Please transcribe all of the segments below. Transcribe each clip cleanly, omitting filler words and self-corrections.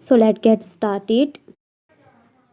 So let's get started.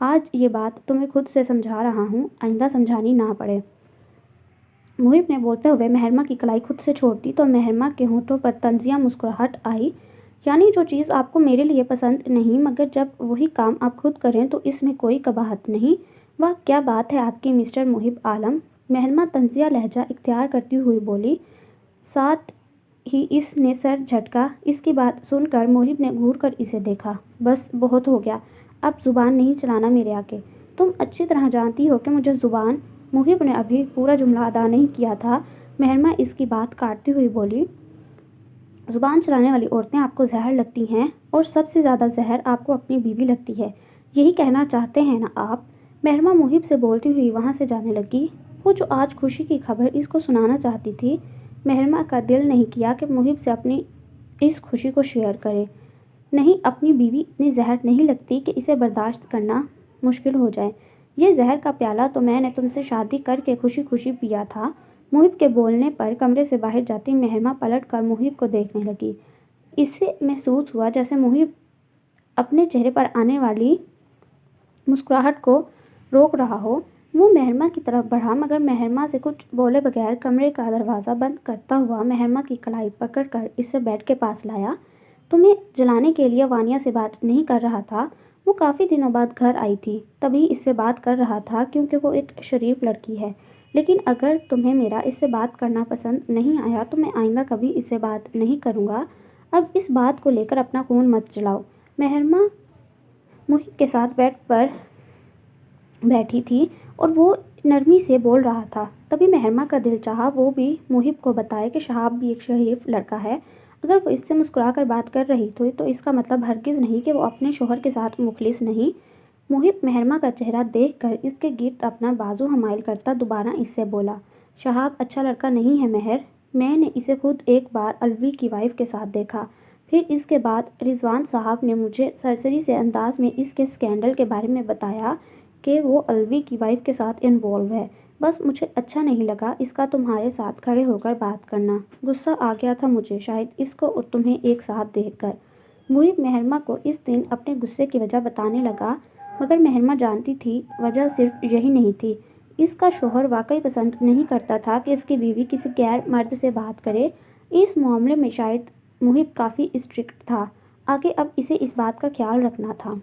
آج یہ بات تمہیں خود سے سمجھا رہا ہوں، آئندہ سمجھانی نہ پڑے۔ محب نے بولتے ہوئے مہرما کی کلائی خود سے چھوڑ دی تو مہرما کے ہونٹوں پر طنزیہ مسکراہٹ آئی۔ یعنی جو چیز آپ کو میرے لیے پسند نہیں، مگر جب وہی کام آپ خود کریں تو اس میں کوئی قباحت نہیں۔ واہ کیا بات ہے آپ کی مسٹر محب عالم، مہرما طنزیہ لہجہ اختیار کرتی ہوئی بولی۔ ساتھ ہی اس نے سر جھٹکا۔ اس کی بات سن کر محب نے گھور کر اسے دیکھا۔ بس بہت ہو گیا، اب زبان نہیں چلانا میرے آگے، تم اچھی طرح جانتی ہو کہ مجھے زبان۔ محب نے ابھی پورا جملہ ادا نہیں کیا تھا، مہرما اس کی بات کاٹتی ہوئی بولی۔ زبان چلانے والی عورتیں آپ کو زہر لگتی ہیں، اور سب سے زیادہ زہر آپ کو اپنی بیوی لگتی ہے، یہی کہنا چاہتے ہیں نا آپ؟ مہرما محب سے بولتی ہوئی وہاں سے جانے لگی۔ وہ جو آج خوشی کی خبر اس کو سنانا چاہتی تھی، مہرما کا دل نہیں کیا کہ محب سے اپنی اس خوشی کو شیئر کرے۔ نہیں، اپنی بیوی اتنی زہر نہیں لگتی کہ اسے برداشت کرنا مشکل ہو جائے۔ یہ زہر کا پیالہ تو میں نے تم سے شادی کر کے خوشی خوشی پیا تھا۔ محب کے بولنے پر کمرے سے باہر جاتی مہرما پلٹ کر محب کو دیکھنے لگی۔ اسے محسوس ہوا جیسے محب اپنے چہرے پر آنے والی مسکراہٹ کو روک رہا ہو۔ وہ مہرما کی طرف بڑھا، مگر مہرما سے کچھ بولے بغیر کمرے کا دروازہ بند کرتا ہوا مہرما کی کلائی پکڑ کر اسے بیڈ کے پاس لایا۔ تمہیں جلانے کے لیے وانیا سے بات نہیں کر رہا تھا، وہ کافی دنوں بعد گھر آئی تھی، تبھی اس سے بات کر رہا تھا کیونکہ وہ ایک شریف لڑکی ہے۔ لیکن اگر تمہیں میرا اس سے بات کرنا پسند نہیں آیا تو میں آئندہ کبھی اس سے بات نہیں کروں گا۔ اب اس بات کو لے کر اپنا خون مت جلاؤ۔ مہرما محب کے ساتھ بیڈ پر بیٹھی تھی اور وہ نرمی سے بول رہا تھا۔ تبھی مہرما کا دل چاہا وہ بھی محب کو بتائے کہ شہاب بھی ایک شریف لڑکا ہے۔ اگر وہ اس سے مسکرا کر بات کر رہی تھی تو اس کا مطلب ہرگز نہیں کہ وہ اپنے شوہر کے ساتھ مخلص نہیں۔ محب مہرما کا چہرہ دیکھ کر اس کے گرد اپنا بازو حمائل کرتا دوبارہ اس سے بولا، شہاب اچھا لڑکا نہیں ہے مہر، میں نے اسے خود ایک بار الوی کی وائف کے ساتھ دیکھا، پھر اس کے بعد رضوان صاحب نے مجھے سرسری سے انداز میں اس کے سکینڈل کے بارے میں بتایا کہ وہ الوی کی وائف کے ساتھ انوالو ہے۔ بس مجھے اچھا نہیں لگا اس کا تمہارے ساتھ کھڑے ہو کر بات کرنا، غصہ آ گیا تھا مجھے شاید اس کو اور تمہیں ایک ساتھ دیکھ کر۔ محب مہرما کو اس دن اپنے غصے کی وجہ بتانے لگا، مگر مہرما جانتی تھی وجہ صرف یہی نہیں تھی۔ اس کا شوہر واقعی پسند نہیں کرتا تھا کہ اس کی بیوی کسی غیر مرد سے بات کرے۔ اس معاملے میں شاید محب کافی اسٹرکٹ تھا، آگے اب اسے اس بات کا خیال رکھنا تھا۔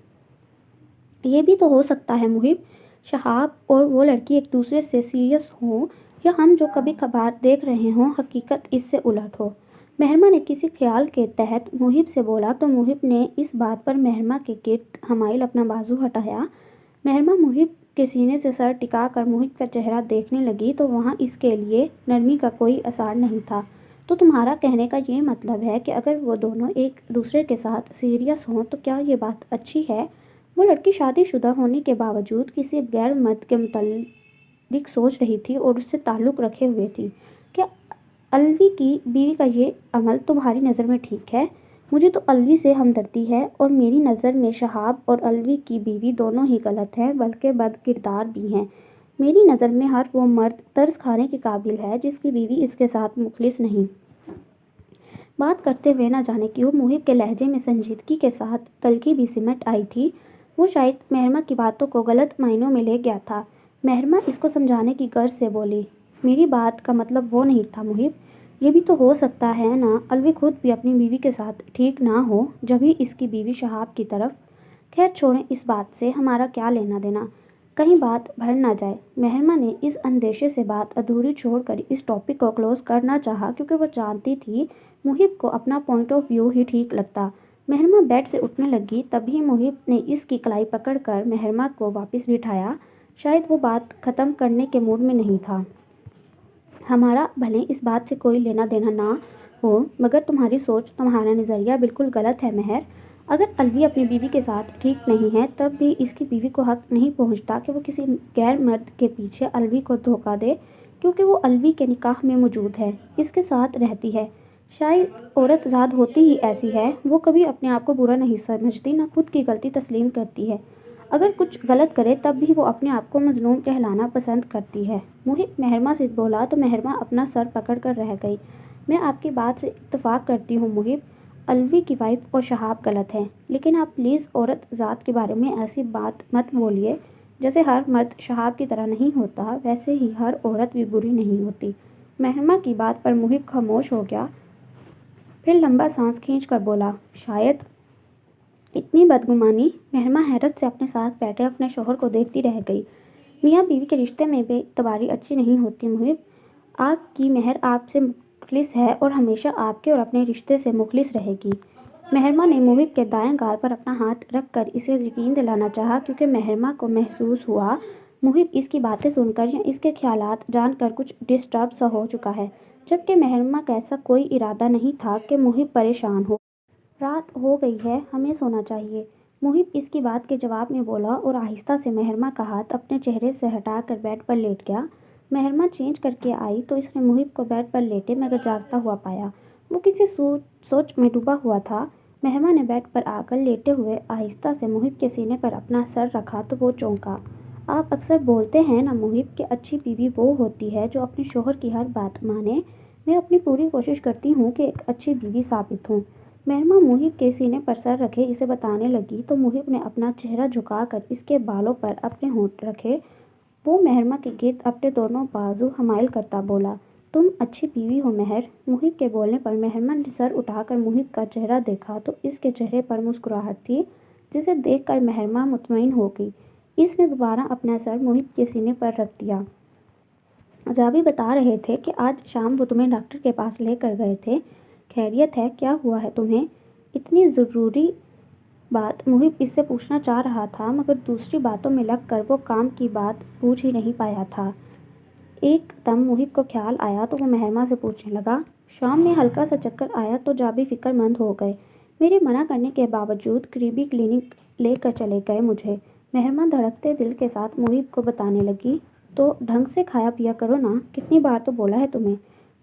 یہ بھی تو ہو سکتا ہے محب، شہاب اور وہ لڑکی ایک دوسرے سے سیریس ہوں، یا ہم جو کبھی کبھار دیکھ رہے ہوں حقیقت اس سے الٹ ہو۔ مہرما نے کسی خیال کے تحت محب سے بولا تو محب نے اس بات پر مہرما کے گرد حمائل اپنا بازو ہٹایا۔ مہرما محب کے سینے سے سر ٹکا کر محب کا چہرہ دیکھنے لگی تو وہاں اس کے لیے نرمی کا کوئی اثر نہیں تھا۔ تو تمہارا کہنے کا یہ مطلب ہے کہ اگر وہ دونوں ایک دوسرے کے ساتھ سیریس ہوں تو کیا یہ بات اچھی ہے؟ وہ لڑکی شادی شدہ ہونے کے باوجود کسی غیر مرد کے متعلق سوچ رہی تھی اور اس سے تعلق رکھے ہوئے تھی۔ کیا الوی کی بیوی کا یہ عمل تمہاری نظر میں ٹھیک ہے؟ مجھے تو الوی سے ہمدردی ہے، اور میری نظر میں شہاب اور الوی کی بیوی دونوں ہی غلط ہیں، بلکہ بد کردار بھی ہیں۔ میری نظر میں ہر وہ مرد ترس کھانے کے قابل ہے جس کی بیوی اس کے ساتھ مخلص نہیں۔ بات کرتے ہوئے نہ جانے کیوں محب کے لہجے میں سنجیدگی کے ساتھ تلخی بھی سمٹ آئی تھی۔ وہ شاید مہرما کی باتوں کو غلط معنوں میں لے گیا تھا۔ مہرما اس کو سمجھانے کی غرض سے بولی، میری بات کا مطلب وہ نہیں تھا محب، یہ بھی تو ہو سکتا ہے نا الوی خود بھی اپنی بیوی کے ساتھ ٹھیک نہ ہو، جبھی اس کی بیوی شہاب کی طرف۔ خیر چھوڑیں اس بات سے، ہمارا کیا لینا دینا، کہیں بات بڑھ نہ جائے۔ مہرما نے اس اندیشے سے بات ادھوری چھوڑ کر اس ٹاپک کو کلوز کرنا چاہا کیونکہ وہ جانتی تھی محب کو اپنا پوائنٹ آف ویو ہی ٹھیک لگتا۔ مہرما بیڈ سے اٹھنے لگی تبھی محب نے اس کی کلائی پکڑ کر مہرما کو واپس بٹھایا، شاید وہ بات ختم کرنے کے موڈ میں نہیں تھا۔ ہمارا بھلے اس بات سے کوئی لینا دینا نہ ہو، مگر تمہاری سوچ، تمہارا نظریہ بالکل غلط ہے مہر۔ اگر الوی اپنی بیوی کے ساتھ ٹھیک نہیں ہے تب بھی اس کی بیوی کو حق نہیں پہنچتا کہ وہ کسی غیر مرد کے پیچھے الوی کو دھوکہ دے، کیونکہ وہ الوی کے نکاح میں موجود ہے، اس کے ساتھ رہتی ہے۔ شاید عورت ذات ہوتی ہی ایسی ہے، وہ کبھی اپنے آپ کو برا نہیں سمجھتی، نہ خود کی غلطی تسلیم کرتی ہے، اگر کچھ غلط کرے تب بھی وہ اپنے آپ کو مظلوم کہلانا پسند کرتی ہے۔ محب مہرما سے بولا تو مہرما اپنا سر پکڑ کر رہ گئی۔ میں آپ کی بات سے اتفاق کرتی ہوں محب، الوی کی وائف اور شہاب غلط ہیں، لیکن آپ پلیز عورت ذات کے بارے میں ایسی بات مت بولیے۔ جیسے ہر مرد شہاب کی طرح نہیں ہوتا، ویسے ہی ہر عورت بھی بری نہیں ہوتی۔ مہرمہ کی بات پر محب خاموش ہو گیا، پھر لمبا سانس کھینچ کر بولا، شاید۔ اتنی بدگمانی؟ مہرمہ حیرت سے اپنے ساتھ بیٹھے اپنے شوہر کو دیکھتی رہ گئی۔ میاں بیوی کے رشتے میں بے اعتباری اچھی نہیں ہوتی محب۔ آپ کی مہر آپ سے مخلص ہے اور ہمیشہ آپ کے اور اپنے رشتے سے مخلص رہے گی۔ مہرمہ نے محب کے دائیں گال پر اپنا ہاتھ رکھ کر اسے یقین دلانا چاہا، کیونکہ مہرمہ کو محسوس ہوا محب اس کی باتیں سن کر یا اس کے خیالات جان کر کچھ ڈسٹرب سا ہو چکا ہے، جبکہ مہرمہ کا ایسا کوئی ارادہ نہیں تھا کہ محب پریشان ہو۔ رات ہو گئی ہے، ہمیں سونا چاہیے، محب اس کی بات کے جواب میں بولا اور آہستہ سے مہرمہ کا ہاتھ اپنے چہرے سے ہٹا کر بیڈ پر لیٹ گیا۔ مہرمہ چینج کر کے آئی تو اس نے محب کو بیڈ پر لیٹے مگر جاگتا ہوا پایا۔ وہ کسی سوچ میں ڈوبا ہوا تھا۔ مہرمہ نے بیڈ پر آ کر لیٹے ہوئے آہستہ سے محب کے سینے پر اپنا سر رکھا تو وہ چونکا۔ آپ اکثر بولتے ہیں نا محب کہ اچھی بیوی وہ ہوتی ہے جو اپنے شوہر کی ہر بات مانے۔ میں اپنی پوری کوشش کرتی ہوں کہ ایک اچھی بیوی ثابت ہوں۔ مہرمہ محب کے سینے پر سر رکھے اسے بتانے لگی تو محب نے اپنا چہرہ جھکا کر اس کے بالوں پر اپنے ہونٹ رکھے۔ وہ مہرمہ کے گرد اپنے دونوں بازو حمائل کرتا بولا، تم اچھی بیوی ہو مہر۔ محب کے بولنے پر مہرمہ نے سر اٹھا کر محب کا چہرہ دیکھا تو اس کے چہرے پر مسکراہٹ تھی، جسے دیکھ کر مہرمہ مطمئن ہو گئی۔ اس نے دوبارہ اپنا سر محب کے سینے پر رکھ دیا۔ جابی بتا رہے تھے کہ آج شام وہ تمہیں ڈاکٹر کے پاس لے کر گئے تھے، خیریت ہے؟ کیا ہوا ہے تمہیں؟ اتنی ضروری بات محب اس سے پوچھنا چاہ رہا تھا مگر دوسری باتوں میں لگ کر وہ کام کی بات پوچھ ہی نہیں پایا تھا۔ ایک دم محب کو خیال آیا تو وہ مہرمہ سے پوچھنے لگا، شام میں ہلکا سا چکر آیا تو جابی فکر مند ہو گئے، میرے منع کرنے کے باوجود قریبی کلینک لے کر چلے گئے مجھے۔ مہرمہ دھڑکتے دل کے ساتھ محب کو بتانے لگی، تو ڈھنگ سے کھایا پیا کرو نا، کتنی بار تو بولا ہے تمہیں۔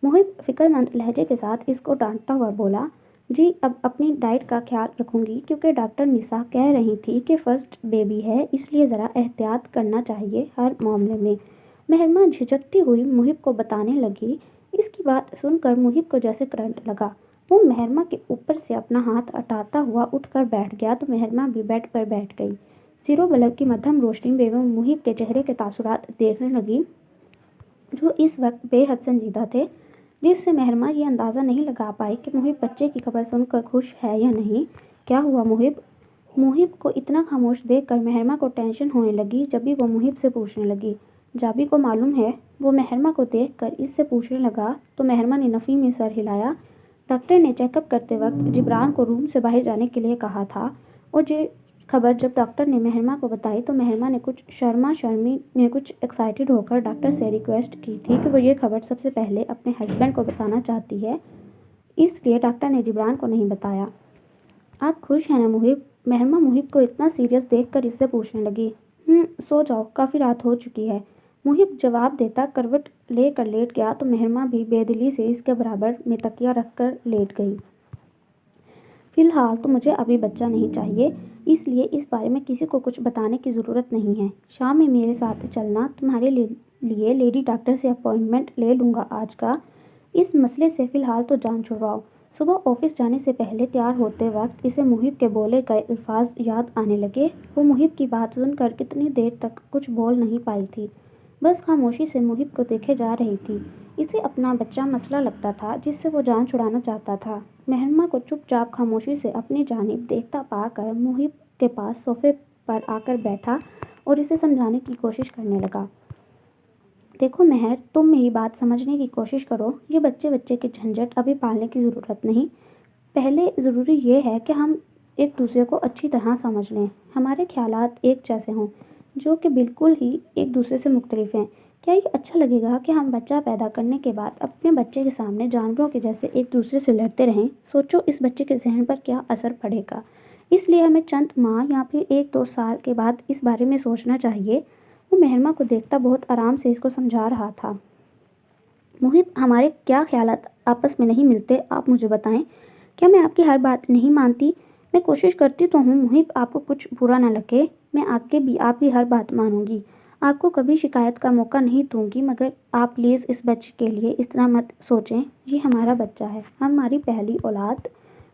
محب فکر مند لہجے کے ساتھ اس کو ڈانٹتا ہوا بولا، جی اب اپنی ڈائٹ کا خیال رکھوں گی، کیونکہ ڈاکٹر نسا کہہ رہی تھی کہ فرسٹ بیبی ہے، اس لیے ذرا احتیاط کرنا چاہیے ہر معاملے میں۔ مہرمہ جھجکتی ہوئی محب کو بتانے لگی۔ اس کی بات سن کر محب کو جیسے کرنٹ لگا۔ وہ مہرمہ کے اوپر سے اپنا ہاتھ ہٹاتا ہوا اٹھ کر بیٹھ گیا تو مہرمہ بھی بیڈ پر بیٹھ گئی۔ زیرو بلب کی مدھم روشنی میں وہ محب کے چہرے کے تاثرات دیکھنے لگی، جو اس وقت بے حد سنجیدہ تھے، جس سے مہرمہ یہ اندازہ نہیں لگا پائی کہ محب بچے کی خبر سن کر خوش ہے یا نہیں۔ کیا ہوا محب؟ محب کو اتنا خاموش دیکھ کر مہرمہ کو ٹینشن ہونے لگی۔ جبھی وہ محب سے پوچھنے لگی، جابی کو معلوم ہے؟ وہ مہرمہ کو دیکھ کر اس سے پوچھنے لگا تو مہرمہ نے نفی میں سر ہلایا۔ ڈاکٹر نے چیک اپ کرتے وقت جبران کو روم سے باہر جانے کے لیے کہا تھا، اور یہ خبر جب ڈاکٹر نے مہرمہ کو بتائی تو مہرمہ نے کچھ شرما شرمی میں کچھ ایکسائٹڈ ہو کر ڈاکٹر سے ریکویسٹ کی تھی کہ وہ یہ خبر سب سے پہلے اپنے ہسبینڈ کو بتانا چاہتی ہے، اس لیے ڈاکٹر نے جبران کو نہیں بتایا۔ آپ خوش ہیں نا محب؟ مہرمہ محب کو اتنا سیریس دیکھ کر اس سے پوچھنے لگی۔ سو جاؤ، کافی رات ہو چکی ہے، محب جواب دیتا کروٹ لے کر لیٹ گیا تو مہرمہ بھی بے دلی سے اس کے برابر میں تکیہ رکھ کر لیٹ گئی۔ فی الحال تو مجھے ابھی بچہ نہیں چاہیے، اس لیے اس بارے میں کسی کو کچھ بتانے کی ضرورت نہیں ہے۔ شام میں میرے ساتھ چلنا، تمہارے لیے لیڈی ڈاکٹر سے اپائنٹمنٹ لے لوں گا آج کا۔ اس مسئلے سے فی الحال تو جان چھڑواؤ۔ صبح آفس جانے سے پہلے تیار ہوتے وقت اسے محب کے بولے گئے الفاظ یاد آنے لگے۔ وہ محب کی بات سن کر کتنی دیر تک کچھ بول نہیں پائی تھی، بس خاموشی سے محب کو دیکھے جا رہی تھی۔ اسے اپنا بچہ مسئلہ لگتا تھا جس سے وہ جان چھڑانا چاہتا تھا۔ مہرمہ کو چپ چاپ خاموشی سے اپنی جانب دیکھتا پا کر محب کے پاس صوفے پر آ کر بیٹھا اور اسے سمجھانے کی کوشش کرنے لگا، دیکھو مہر، تم میری بات سمجھنے کی کوشش کرو، یہ بچے کے جھنجھٹ ابھی پالنے کی ضرورت نہیں۔ پہلے ضروری یہ ہے کہ ہم ایک دوسرے کو اچھی طرح سمجھ لیں، ہمارے خیالات ایک جیسے ہوں، جو کہ بالکل ہی ایک دوسرے سے مختلف ہیں۔ کیا یہ اچھا لگے گا کہ ہم بچہ پیدا کرنے کے بعد اپنے بچے کے سامنے جانوروں کے جیسے ایک دوسرے سے لڑتے رہیں؟ سوچو اس بچے کے ذہن پر کیا اثر پڑے گا۔ اس لیے ہمیں چند ماہ یا پھر 1-2 سال کے بعد اس بارے میں سوچنا چاہیے۔ وہ مہرمہ کو دیکھتا بہت آرام سے اس کو سمجھا رہا تھا۔ محب، ہمارے کیا خیالات آپس میں نہیں ملتے، آپ مجھے بتائیں۔ کیا میں آپ کی ہر بات نہیں مانتی؟ میں کوشش کرتی تو ہوں محب، آپ کو کچھ برا نہ لگے، میں آگے بھی آپ کی ہر بات مانوں گی، آپ کو کبھی شکایت کا موقع نہیں دوں گی، مگر آپ پلیز اس بچے کے لیے اس طرح مت سوچیں، یہ ہمارا بچہ ہے، ہماری پہلی اولاد۔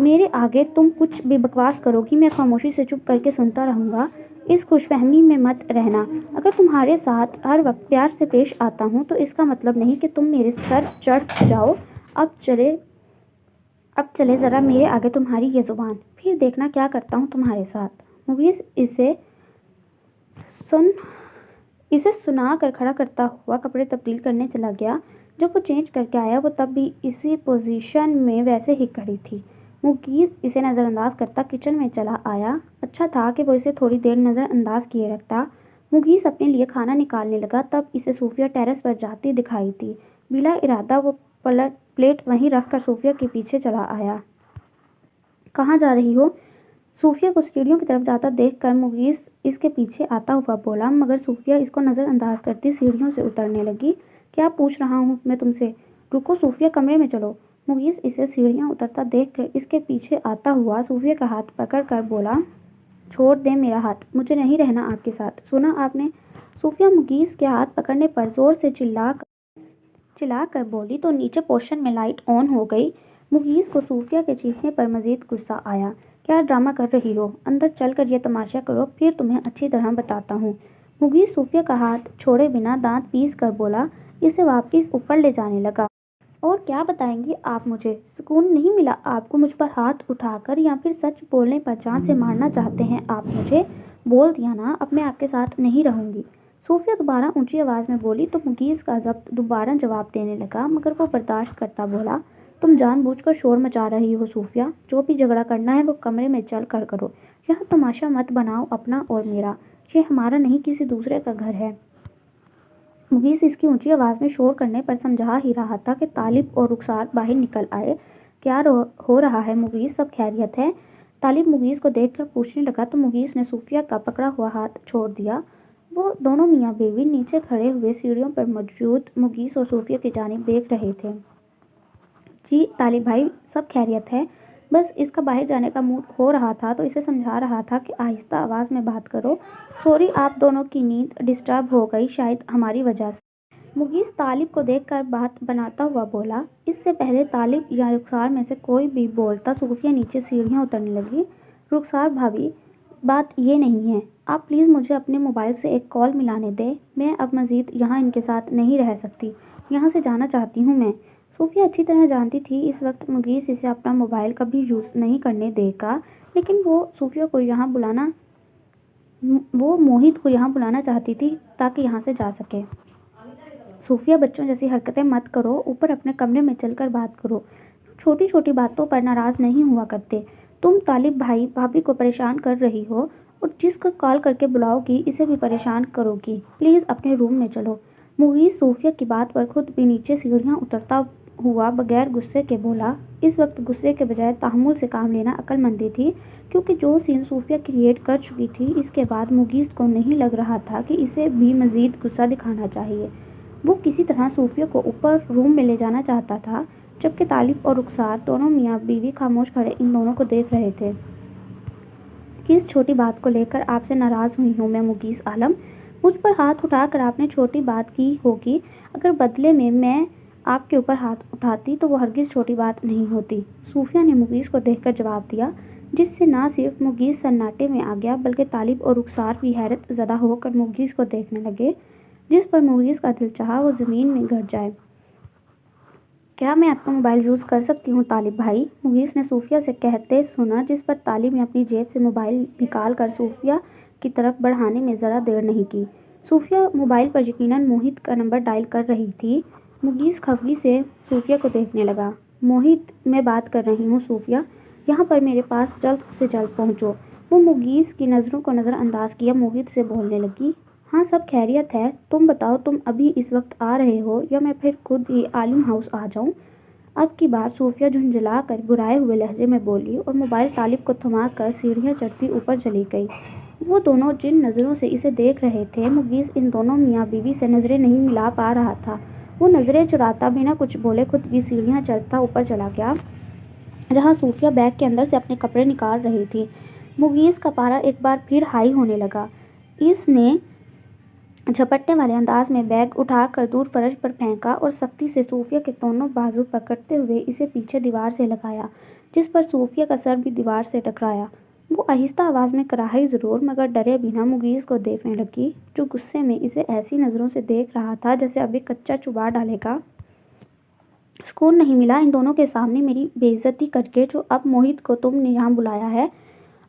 میرے آگے تم کچھ بھی بکواس کرو گی، میں خاموشی سے چپ کر کے سنتا رہوں گا۔ اس خوش فہمی میں مت رہنا۔ اگر تمہارے ساتھ ہر وقت پیار سے پیش آتا ہوں تو اس کا مطلب نہیں کہ تم میرے سر چڑھ جاؤ۔ اب چلے ذرا میرے آگے تمہاری یہ زبان، پھر دیکھنا کیا کرتا ہوں تمہارے ساتھ۔ مغیث اسے سنا کر کھڑا کرتا ہوا کپڑے تبدیل کرنے چلا گیا۔ جب وہ چینج کر کے آیا وہ تب بھی اسی پوزیشن میں ویسے ہی کھڑی تھی۔ مغیث اسے نظر انداز کرتا کچن میں چلا آیا۔ اچھا تھا کہ وہ اسے تھوڑی دیر نظر انداز کیے رکھتا۔ مغیث اپنے لیے کھانا نکالنے لگا تب اسے صوفیہ ٹیرس پر جاتی دکھائی دی۔ بلا ارادہ وہ پلیٹ وہیں رکھ کر صوفیہ کے پیچھے چلا آیا۔ کہاں جا رہی ہو؟ صوفیہ کو سیڑھیوں کی طرف جاتا دیکھ کر مغیث اس کے پیچھے آتا ہوا بولا، مگر صوفیہ اس کو نظر انداز کرتی سیڑھیوں سے اترنے لگی۔ کیا پوچھ رہا ہوں میں تم سے؟ رکو صوفیہ، کمرے میں چلو۔ مغیث اسے سیڑھیاں اترتا دیکھ کر اس کے پیچھے آتا ہوا صوفیہ کا ہاتھ پکڑ کر بولا، چھوڑ دیں میرا ہاتھ، مجھے نہیں رہنا آپ کے ساتھ۔ سنا آپ نے؟ صوفیہ مغیث کے ہاتھ پکڑنے پر زور سے چلا کر بولی تو نیچے پورشن میں لائٹ آن ہو گئی۔ مغیث کو صوفیہ کے چیخنے پر مزید غصہ آیا۔ کیا ڈرامہ کر رہی ہو؟ اندر چل کر یہ تماشا کرو، پھر تمہیں اچھی طرح بتاتا ہوں۔ مغیث صوفیہ کا ہاتھ چھوڑے بنا دانت پیس کر بولا، اسے واپس اوپر لے جانے لگا۔ اور کیا بتائیں گی آپ مجھے؟ سکون نہیں ملا آپ کو مجھ پر ہاتھ اٹھا کر، یا پھر سچ بولنے پر جان سے مارنا چاہتے ہیں آپ مجھے؟ بول دیا نا، اب میں آپ کے ساتھ نہیں رہوں گی۔ صوفیہ دوبارہ اونچی آواز میں بولی تو مغیث کا ضبط دوبارہ جواب دینے لگا، مگر وہ برداشت کرتا بولا، تم جان بوجھ کر شور مچا رہی ہو صوفیہ، جو بھی جھگڑا کرنا ہے وہ کمرے میں چل کر کرو، یہاں تماشا مت بناؤ اپنا اور میرا، یہ ہمارا نہیں کسی دوسرے کا گھر ہے۔ مغیث اس کی اونچی آواز میں شور کرنے پر سمجھا ہی رہا تھا کہ طالب اور رخسار باہر نکل آئے۔ کیا ہو رہا ہے مغیث، سب خیریت ہے؟ طالب مغیث کو دیکھ کر پوچھنے لگا تو مغیث نے صوفیہ کا پکڑا ہوا ہاتھ چھوڑ دیا۔ وہ دونوں میاں بیوی نیچے کھڑے ہوئے سیڑھیوں پر موجود مغیث اور صوفیہ کی جانب دیکھ رہے تھے۔ جی طالب بھائی، سب خیریت ہے، بس اس کا باہر جانے کا موڈ ہو رہا تھا تو اسے سمجھا رہا تھا کہ آہستہ آواز میں بات کرو۔ سوری آپ دونوں کی نیند ڈسٹرب ہو گئی شاید ہماری وجہ سے۔ مغیث طالب کو دیکھ کر بات بناتا ہوا بولا۔ اس سے پہلے طالب یا رخسار میں سے کوئی بھی بولتا صوفیہ نیچے سیڑھیاں اترنے لگی۔ رخسار بھابھی، بات یہ نہیں ہے، آپ پلیز مجھے اپنے موبائل سے ایک کال ملانے دیں، میں اب مزید یہاں ان کے ساتھ نہیں رہ سکتی، یہاں سے جانا چاہتی ہوں میں۔ صوفیہ اچھی طرح جانتی تھی اس وقت مغیث اسے اپنا موبائل کبھی یوز نہیں کرنے دے گا، لیکن وہ موہت کو یہاں بلانا چاہتی تھی تاکہ یہاں سے جا سکے۔ صوفیہ بچوں جیسی حرکتیں مت کرو، اوپر اپنے کمرے میں چل کر بات کرو، چھوٹی چھوٹی باتوں پر ناراض نہیں ہوا کرتے۔ تم طالب بھائی بھابھی کو پریشان کر رہی ہو اور جس کو کال کر کے بلاؤ گی اسے بھی پریشان کرو گی، پلیز اپنے روم میں چلو۔ مغیث صوفیہ کی بات پر خود بھی نیچے سیڑھیاں اترتا ہوا بغیر غصے کے بولا۔ اس وقت غصے کے بجائے تحمل سے کام لینا عقل مندی تھی، کیونکہ جو سین صوفیہ کریٹ کر چکی تھی اس کے بعد مغیث کو نہیں لگ رہا تھا کہ اسے بھی مزید غصہ دکھانا چاہیے۔ وہ کسی طرح صوفیہ کو اوپر روم میں لے جانا چاہتا تھا، جبکہ طالب اور رخسار دونوں میاں بیوی خاموش کھڑے ان دونوں کو دیکھ رہے تھے۔ کس چھوٹی بات کو لے کر آپ سے ناراض ہوئی ہوں میں مغیث عالم؟ مجھ پر ہاتھ اٹھا کر آپ نے چھوٹی بات کی ہوگی، اگر بدلے میں آپ کے اوپر ہاتھ اٹھاتی تو وہ ہرگز چھوٹی بات نہیں ہوتی، صوفیہ نے مغیث کو دیکھ کر جواب دیا، جس سے نہ صرف مغیث سناٹے میں آ گیا بلکہ طالب اور رخسار بھی حیرت زدہ ہو کر مغیث کو دیکھنے لگے، جس پر مغیث کا دل چاہا وہ زمین میں گر جائے۔ کیا میں آپ کا موبائل یوز کر سکتی ہوں طالب بھائی؟ مغیث نے صوفیہ سے کہتے سنا، جس پر طالب نے اپنی جیب سے موبائل نکال کر صوفیہ کی طرف بڑھانے میں ذرا دیر نہیں کی۔ صوفیہ موبائل پر یقیناً موہت کا نمبر ڈائل کر رہی تھی۔ مغیث خفگی سے صوفیہ کو دیکھنے لگا۔ موہت میں بات کر رہی ہوں صوفیہ، یہاں پر میرے پاس جلد سے جلد پہنچو۔ وہ مغیث کی نظروں کو نظر انداز کیا موہت سے بولنے لگی، ہاں سب خیریت ہے، تم بتاؤ تم ابھی اس وقت آ رہے ہو یا میں پھر خود ہی عالم ہاؤس آ جاؤں؟ اب کی بار صوفیہ جھنجھلا کر برائے ہوئے لہجے میں بولی اور موبائل طالب کو تھما کر سیڑھیاں چڑھتی اوپر چلی گئی۔ وہ دونوں جن نظروں سے اسے دیکھ رہے تھے، مغیث ان دونوں میاں بیوی سے نظریں نہیں ملا پا رہا تھا۔ وہ نظریں چراتا بنا کچھ بولے خود بھی سیڑھیاں چڑھتا اوپر چلا گیا، جہاں صوفیہ بیگ کے اندر سے اپنے کپڑے نکال رہی تھی۔ مغیث کا پارا ایک بار پھر ہائی ہونے لگا۔ اس نے جھپٹنے والے انداز میں بیگ اٹھا کر دور فرش پر پھینکا اور سختی سے صوفیہ کے دونوں بازو پکڑتے ہوئے اسے پیچھے دیوار سے لگایا۔ جس پر صوفیہ کا سر بھی دیوار سے ٹکرایا۔ وہ آہستہ آواز میں کراہی ضرور مگر ڈرے بنا مغیث کو دیکھنے لگی، جو غصے میں اسے ایسی نظروں سے دیکھ رہا تھا جیسے ابھی کچا چبا ڈالے گا۔ سکون نہیں ملا ان دونوں کے سامنے میری بے عزتی کر کے، جو اب موہت کو تم نے یہاں بلایا ہے۔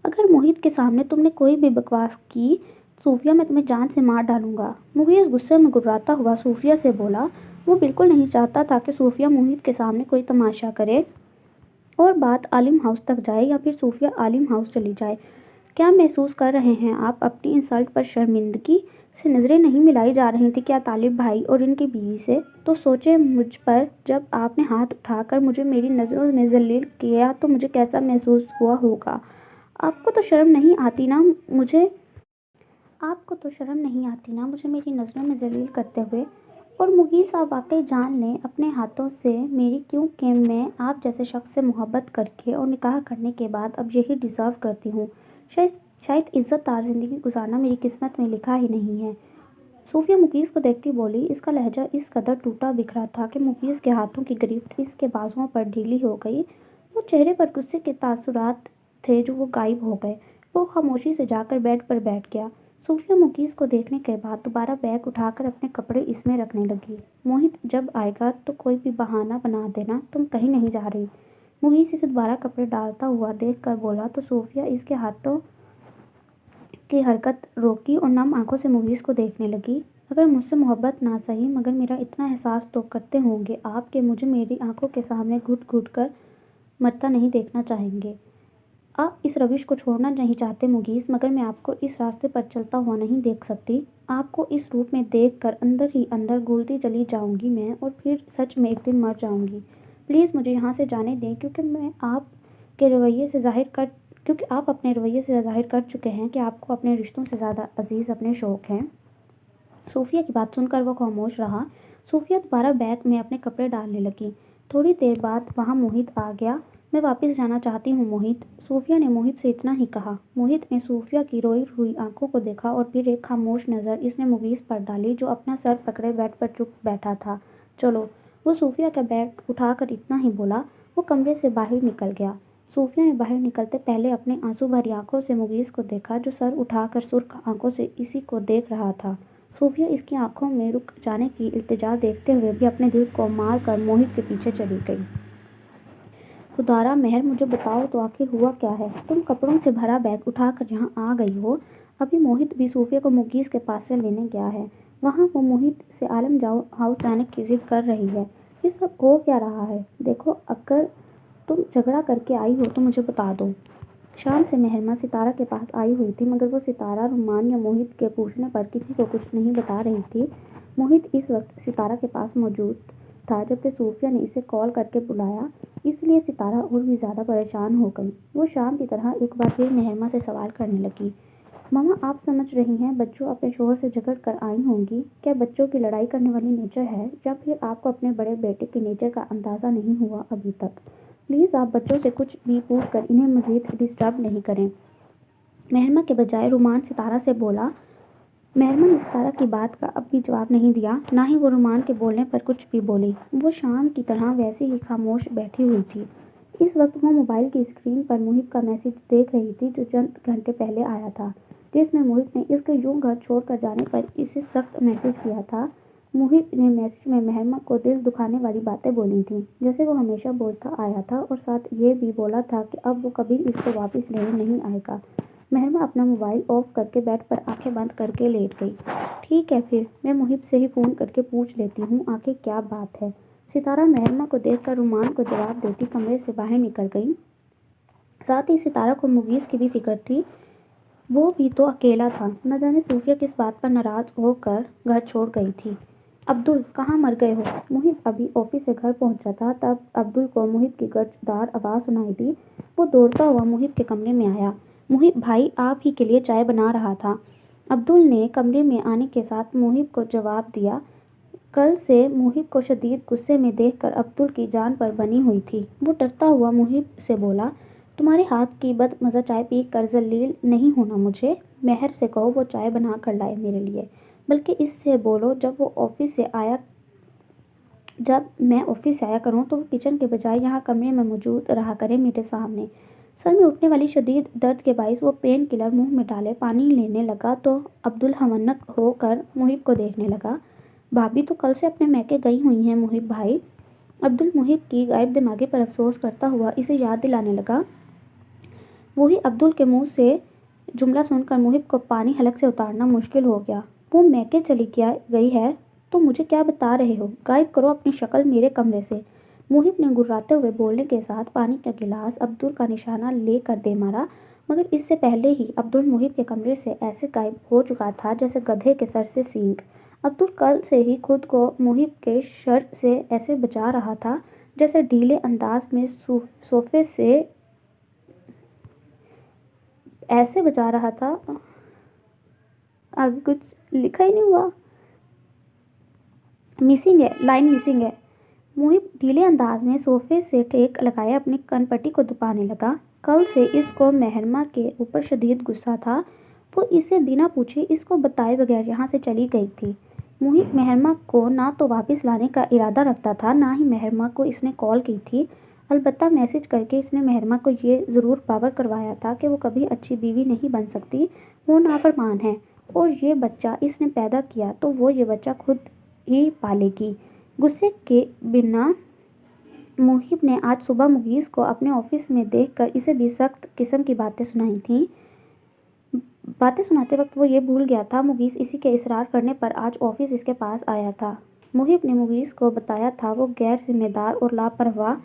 اگر موہت کے سامنے تم نے کوئی بھی بکواس کی صوفیہ، میں تمہیں جان سے مار ڈالوں گا۔ مغیث غصے میں گرراتا ہوا صوفیہ سے بولا۔ وہ بالکل نہیں چاہتا تھا کہ صوفیہ موہت کے سامنے کوئی تماشا کرے اور بات عالم ہاؤس تک جائے یا پھر صوفیہ عالم ہاؤس چلی جائے۔ کیا محسوس کر رہے ہیں آپ اپنی انسلٹ پر؟ شرمندگی سے نظریں نہیں ملائی جا رہی تھیں کیا طالب بھائی اور ان کی بیوی سے؟ تو سوچیں مجھ پر جب آپ نے ہاتھ اٹھا کر مجھے میری نظروں میں ذلیل کیا تو مجھے کیسا محسوس ہوا ہوگا۔ آپ کو تو شرم نہیں آتی نا مجھے میری نظروں میں ذلیل کرتے ہوئے؟ اور مغیث آپ واقعی جان لیں اپنے ہاتھوں سے میری، کیونکہ میں آپ جیسے شخص سے محبت کر کے اور نکاح کرنے کے بعد اب یہی ڈیزرو کرتی ہوں۔ شاید عزت دار زندگی گزارنا میری قسمت میں لکھا ہی نہیں ہے۔ صوفیہ مغیث کو دیکھتی بولی۔ اس کا لہجہ اس قدر ٹوٹا بکھرا تھا کہ مغیث کے ہاتھوں کی گرفت اس کے بازوؤں پر ڈھیلی ہو گئی۔ وہ چہرے پر غصے کے تاثرات تھے جو وہ غائب ہو گئے۔ وہ خاموشی سے جا کر بیڈ پر بیٹھ گیا۔ صوفیہ مغیث کو دیکھنے کے بعد دوبارہ بیگ اٹھا کر اپنے کپڑے اس میں رکھنے لگی۔ موہت جب آئے گا تو کوئی بھی بہانہ بنا دینا، تم کہیں نہیں جا رہی۔ مغیث اسے دوبارہ کپڑے ڈالتا ہوا دیکھ کر بولا تو صوفیہ اس کے ہاتھوں کی حرکت روکی اور نم آنکھوں سے مغیث کو دیکھنے لگی۔ اگر مجھ سے محبت نہ سہی مگر میرا اتنا احساس تو کرتے ہوں گے آپ کہ مجھے میری آنکھوں کے سامنے گھٹ گھٹ کر مرتا نہیں دیکھنا چاہیں گے۔ آپ اس روش کو چھوڑنا نہیں چاہتے مغیث، مگر میں آپ کو اس راستے پر چلتا ہوا نہیں دیکھ سکتی۔ آپ کو اس روپ میں دیکھ کر اندر ہی اندر گھلتی چلی جاؤں گی میں، اور پھر سچ میں ایک دن مر جاؤں گی۔ پلیز مجھے یہاں سے جانے دیں، کیونکہ آپ اپنے رویے سے ظاہر کر چکے ہیں کہ آپ کو اپنے رشتوں سے زیادہ عزیز اپنے شوق ہیں۔ صوفیہ کی بات سن کر وہ خاموش رہا۔ صوفیہ دوبارہ بیگ میں اپنے کپڑے ڈالنے لگی۔ تھوڑی دیر بعد وہاں موہت آ گیا۔ میں واپس جانا چاہتی ہوں موہت، صوفیہ نے موہت سے اتنا ہی کہا۔ موہت نے صوفیہ کی روئی ہوئی آنکھوں کو دیکھا اور پھر ایک خاموش نظر اس نے مغیث پر ڈالی جو اپنا سر پکڑے بیڈ پر چپ بیٹھا تھا۔ چلو، وہ صوفیہ کا بیگ اٹھا کر اتنا ہی بولا۔ وہ کمرے سے باہر نکل گیا۔ صوفیہ نے باہر نکلتے پہلے اپنے آنسو بھری آنکھوں سے مغیث کو دیکھا جو سر اٹھا کر سرخ آنکھوں سے اسی کو دیکھ رہا تھا۔ صوفیہ اس کی آنکھوں میں رک جانے کی التجا دیکھتے ہوئے بھی اپنے دل کو مار کر موہت کے پیچھے چلی گئی۔ خدارا مہر، مجھے بتاؤ تو آخر ہوا کیا ہے؟ تم کپڑوں سے بھرا بیگ اٹھا کر یہاں آ گئی ہو۔ ابھی موہت بھی صوفیہ کو مغیث کے پاس سے لینے گیا ہے۔ وہاں وہ موہت سے عالم ہاؤس جانے کی ضد کر رہی ہے۔ یہ سب ہو کیا رہا ہے؟ دیکھو، اگر تم جھگڑا کر کے آئی ہو تو مجھے بتا دو۔ شام سے مہرماں ستارہ کے پاس آئی ہوئی تھی مگر وہ ستارہ، رومان یا موہت کے پوچھنے پر کسی کو کچھ نہیں بتا رہی تھی۔ موہت اس وقت ستارہ کے پاس موجود تھا جبکہ صوفیہ نے اسے کال کر کے بلایا، اس لیے ستارہ اور بھی زیادہ پریشان ہو گئی۔ وہ شام کی طرح ایک بار پھر مہرماں سے سوال کرنے لگی۔ ماما، آپ سمجھ رہی ہیں بچوں اپنے شوہر سے جھگڑ کر آئی ہوں گی۔ کیا بچوں کی لڑائی کرنے والی نیچر ہے، یا پھر آپ کو اپنے بڑے بیٹے کی نیچر کا اندازہ نہیں ہوا ابھی تک؟ پلیز آپ بچوں سے کچھ بھی پوچھ کر انہیں مزید ڈسٹرب نہیں کریں۔ مہرماں کے بجائے رومان ستارہ سے بولا۔ مہرماں نے ستارہ کی بات کا اب بھی جواب نہیں دیا، نہ ہی وہ رومان کے بولنے پر کچھ بھی بولی۔ وہ شام کی طرح ویسے ہی خاموش بیٹھی ہوئی تھی۔ اس وقت وہ موبائل کی اسکرین پر موہت کا میسج دیکھ رہی تھی جو چند گھنٹے پہلے آیا تھا، جس میں موہت نے اس کے یوں گھر چھوڑ کر جانے پر اسے سخت میسج کیا تھا۔ موہت نے میسج میں مہرماں کو دل دکھانے والی باتیں بولی تھیں جیسے وہ ہمیشہ بولتا آیا تھا، اور ساتھ یہ بھی بولا تھا کہ اب وہ کبھی اس کو واپس لینے نہیں آئے گا۔ مہرماں اپنا موبائل آف کر کے بیڈ پر آنکھیں بند کر کے لیٹ گئی۔ ٹھیک ہے پھر میں محب سے ہی فون کر کے پوچھ لیتی ہوں آخر کیا بات ہے۔ ستارہ مہرماں کو دیکھ کر رومان کو جواب دیتی کمرے سے باہر نکل گئی۔ ساتھ ہی ستارہ کو مغیث کی بھی فکر تھی، وہ بھی تو اکیلا تھا۔ نہ جانے صوفیہ کس بات پر ناراض ہو کر گھر چھوڑ گئی تھی۔ عبدل، کہاں مر گئے ہو؟ محب ابھی آفس سے گھر پہنچا تھا، تب عبدل کو محب کی گرجدار آواز سنائی دی۔ وہ دوڑتا ہوا محب کے کمرے میں آیا۔ محب بھائی آپ ہی کے لیے چائے بنا رہا تھا، عبدل نے کمرے میں آنے کے ساتھ محب کو جواب دیا۔ کل سے محب کو شدید غصے میں دیکھ کر عبدل کی جان پر بنی ہوئی تھی۔ وہ ڈرتا ہوا محب سے بولا، تمہارے ہاتھ کی بد مزہ چائے پی کر ذلیل نہیں ہونا مجھے۔ مہر سے کہو وہ چائے بنا کر لائے میرے لیے، بلکہ اس سے بولو جب وہ آفس سے آیا جب میں آفس سے آیا کروں تو وہ کچن کے بجائے یہاں کمرے میں موجود رہا کرے میرے سامنے۔ سر میں اٹھنے والی شدید درد کے باعث وہ پین کلر منہ میں ڈالے پانی لینے لگا تو عبدالحمنک ہو کر محب کو دیکھنے لگا۔ بھابھی تو کل سے اپنے میکے گئی ہوئی ہیں محب بھائی۔ عبدالمحب کی غائب دماغی پر افسوس کرتا ہوا اسے یاد دلانے لگا۔ وہی عبدل کے منہ سے جملہ سن کر محب کو پانی حلق سے اتارنا مشکل ہو گیا۔ وہ میکے چلی گئی ہے تو مجھے کیا بتا رہے ہو؟ غائب کرو اپنی شکل میرے کمرے سے۔ محب نے گھراتے ہوئے بولنے کے ساتھ پانی کا گلاس عبدل کا نشانہ لے کر دے مارا، مگر اس سے پہلے ہی عبدل محب کے کمرے سے ایسے غائب ہو چکا تھا جیسے گدھے کے سر سے سینگ۔ عبدل کل سے ہی خود کو محب کے شر سے ایسے بچا رہا تھا جیسے ڈھیلے انداز میں صوفے سے ایسے بچا رہا تھا۔ آگے کچھ لکھا ہی نہیں ہوا، مسنگ ہے، لائن مسنگ ہے۔ محب ڈھیلے انداز میں صوفے سے ٹیک لگائے اپنی کن پٹی کو دبانے لگا۔ کل سے اس کو مہرماں کے اوپر شدید غصہ تھا۔ وہ اسے بنا پوچھے اس کو بتائے بغیر یہاں سے چلی گئی تھی۔ محب مہرماں کو نہ تو واپس لانے کا ارادہ رکھتا تھا، نہ ہی مہرماں کو اس نے کال کی تھی۔ البتہ میسج کر کے اس نے مہرماں کو یہ ضرور باور کروایا تھا کہ وہ کبھی اچھی بیوی نہیں بن سکتی، وہ نافرمان ہے، اور یہ بچہ اس نے پیدا کیا تو وہ یہ بچہ خود ہی پالے گی۔ غصے کے بنا محب نے آج صبح مغیث کو اپنے آفس میں دیکھ کر اسے بھی سخت قسم کی باتیں سنائی تھیں۔ باتیں سناتے وقت وہ یہ بھول گیا تھا مغیث اسی کے اصرار کرنے پر آج آفس اس کے پاس آیا تھا۔ محب نے مغیث کو بتایا تھا وہ غیر ذمہ دار اور لاپرواہ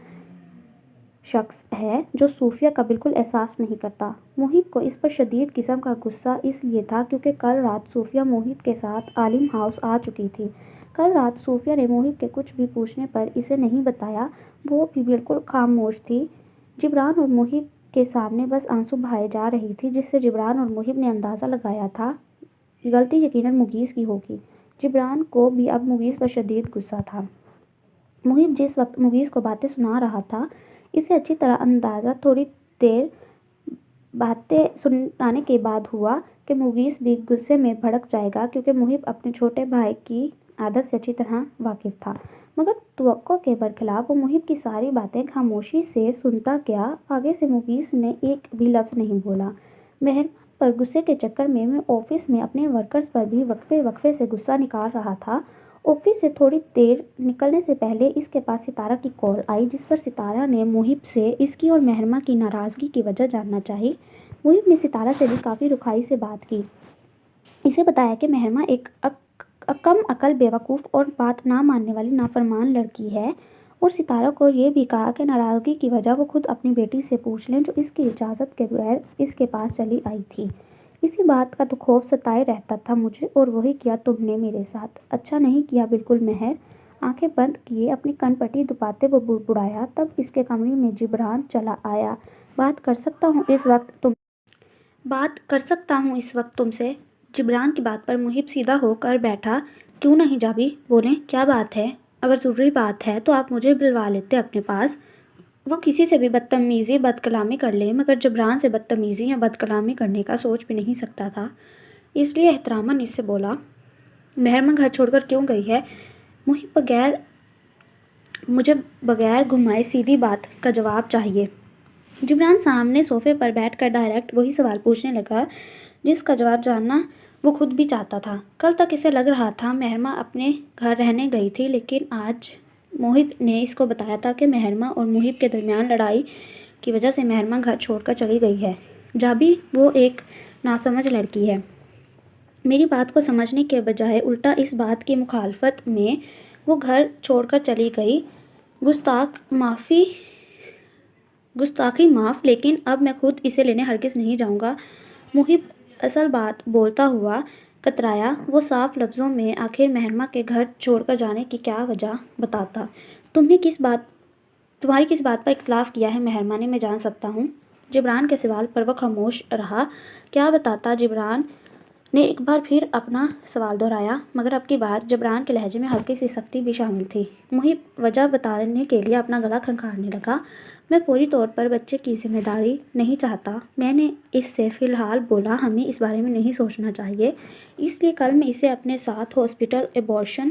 شخص ہے جو صوفیہ کا بالکل احساس نہیں کرتا۔ محب کو اس پر شدید قسم کا غصہ اس لیے تھا کیونکہ کل رات صوفیہ محب کے ساتھ عالم ہاؤس آ چکی تھی۔ کل رات صوفیہ نے محب کے کچھ بھی پوچھنے پر اسے نہیں بتایا، وہ بھی بالکل خاموش تھی۔ جبران اور محب کے سامنے بس آنسو بہائے جا رہی تھی، جس سے جبران اور محب نے اندازہ لگایا تھا غلطی یقیناً مغیث کی ہوگی۔ جبران کو بھی اب مغیث پر شدید غصہ تھا۔ محب جس وقت مغیث کو باتیں سنا رہا تھا اسے اچھی طرح اندازہ تھوڑی دیر باتیں سنانے کے بعد ہوا کہ مغیث بھی غصے میں بھڑک جائے گا، کیونکہ محب اپنے چھوٹے بھائی کی عادت سے اچھی طرح واقف تھا۔ مگر توقع کے برخلاف وہ محب کی ساری باتیں خاموشی سے سنتا گیا۔ آگے سے مغیث نے ایک بھی لفظ نہیں بولا۔ مہربان پر غصے کے چکر میں آفس میں اپنے ورکرز پر بھی وقفے وقفے سے غصہ نکال رہا تھا۔ آفس سے تھوڑی دیر نکلنے سے پہلے اس کے پاس ستارہ کی کال آئی، جس پر ستارہ نے محب سے اس کی اور مہرماں کی ناراضگی کی وجہ جاننا چاہی۔ محب نے ستارہ سے بھی کافی رکھائی سے بات کی، اسے بتایا کہ مہرماں ایک کم عقل، بیوقوف اور بات نہ ماننے والی نافرمان لڑکی ہے، اور ستارہ کو یہ بھی کہا کہ ناراضگی کی وجہ وہ خود اپنی بیٹی سے پوچھ لیں جو اس کی اجازت کے بغیر اس کے پاس چلی آئی تھی۔ اسی بات کا تو خوف ستائے رہتا تھا مجھے، اور وہی کیا تم نے میرے ساتھ۔ اچھا نہیں کیا بالکل مہر۔ آنکھیں بند کیے اپنی کن پٹی دباتے وہ بڑبڑایا۔ تب اس کے کمرے میں جبران چلا آیا۔ بات کر سکتا ہوں اس وقت تم سے؟ جبران کی بات پر محب سیدھا ہو کر بیٹھا۔ کیوں نہیں جابی، بولیں کیا بات ہے؟ اگر ضروری بات ہے تو آپ مجھے بلوا لیتے اپنے پاس۔ وہ کسی سے بھی بدتمیزی بد کلامی کر لے، مگر جبران سے بدتمیزی یا بد کلامی کرنے کا سوچ بھی نہیں سکتا تھا، اس لیے احتراماً اس سے بولا، مہرماں گھر چھوڑ کر کیوں گئی ہے؟ محب مجھے بغیر گھمائے سیدھی بات کا جواب چاہیے۔ جبران سامنے صوفے پر بیٹھ کر ڈائریکٹ وہی سوال پوچھنے لگا جس کا جواب جاننا وہ خود بھی چاہتا تھا۔ کل تک اسے لگ رہا تھا مہرماں اپنے گھر رہنے گئی تھی، لیکن آج محب نے اس کو بتایا تھا کہ مہرماں اور محب کے درمیان لڑائی کی وجہ سے مہرماں گھر چھوڑ کر چلی گئی ہے۔ جابی وہ ایک ناسمجھ لڑکی ہے۔ میری بات کو سمجھنے کے بجائے الٹا اس بات کی مخالفت میں وہ گھر چھوڑ کر چلی گئی۔ گستاخی معاف، لیکن اب میں خود اسے لینے ہرگز نہیں جاؤں گا۔ محب اصل بات بولتا ہوا کترایا۔ وہ صاف لفظوں میں آخر مہرماں کے گھر چھوڑ کر جانے کی کیا وجہ بتاتا۔ تمہاری کس بات پر اختلاف کیا ہے مہرماں نے، میں جان سکتا ہوں؟ جبران کے سوال پر وہ خاموش رہا۔ کیا بتاتا؟ جبران نے ایک بار پھر اپنا سوال دہرایا، مگر اب کی بار جبران کے لہجے میں ہلکی سی سختی بھی شامل تھی۔ محب وجہ بتانے کے لیے اپنا گلا کھنکھاڑنے لگا۔ میں فوری طور پر بچے کی ذمہ داری نہیں چاہتا، میں نے اس سے فی الحال بولا ہمیں اس بارے میں نہیں سوچنا چاہیے، اس لیے کل میں اسے اپنے ساتھ ہاسپٹل ایبارشن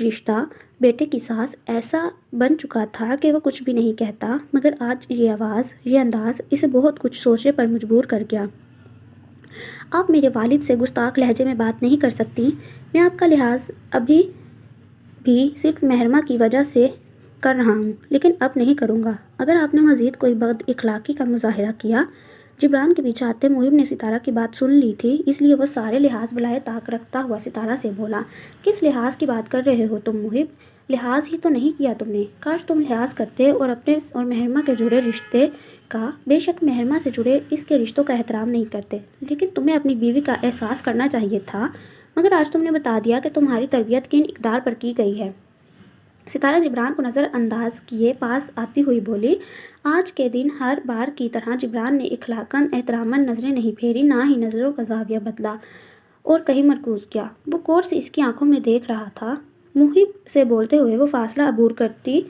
رشتہ بیٹے کی سانس ایسا بن چکا تھا کہ وہ کچھ بھی نہیں کہتا، مگر آج یہ آواز، یہ انداز اسے بہت کچھ سوچنے پر مجبور کر گیا۔ آپ میرے والد سے گستاخ لہجے میں بات نہیں کر سکتی۔ میں آپ کا لحاظ ابھی بھی صرف مہرمہ کی وجہ سے کر رہا ہوں، لیکن اب نہیں کروں گا۔ اگر آپ نے مزید کوئی بد اخلاقی کا مظاہرہ کیا۔ جبران کے پیچھے آتے محب نے ستارہ کی بات سن لی تھی، اس لیے وہ سارے لحاظ بالائے طاق رکھتا ہوا ستارہ سے بولا، کس لحاظ کی بات کر رہے ہو تم محب؟ لحاظ ہی تو نہیں کیا تم نے۔ کاش تم لحاظ کرتے اور اپنے اور مہرمہ کے جڑے رشتے کا، بے شک مہرمہ سے جڑے اس کے رشتوں کا احترام نہیں کرتے، لیکن تمہیں اپنی بیوی کا احساس کرنا چاہیے تھا، مگر آج تم نے بتا دیا کہ تمہاری تربیت کن اقدار پر کی گئی ہے۔ ستارہ جبران کو نظر انداز کیے پاس آتی ہوئی بولی۔ آج کے دن ہر بار کی طرح جبران نے اخلاقاً احتراماً نظریں نہیں پھیری، نہ ہی نظروں کا زاویہ بدلا اور کہیں مرکوز کیا۔ وہ غور سے اس کی آنکھوں میں دیکھ رہا تھا۔ محب سے بولتے ہوئے وہ فاصلہ عبور کرتی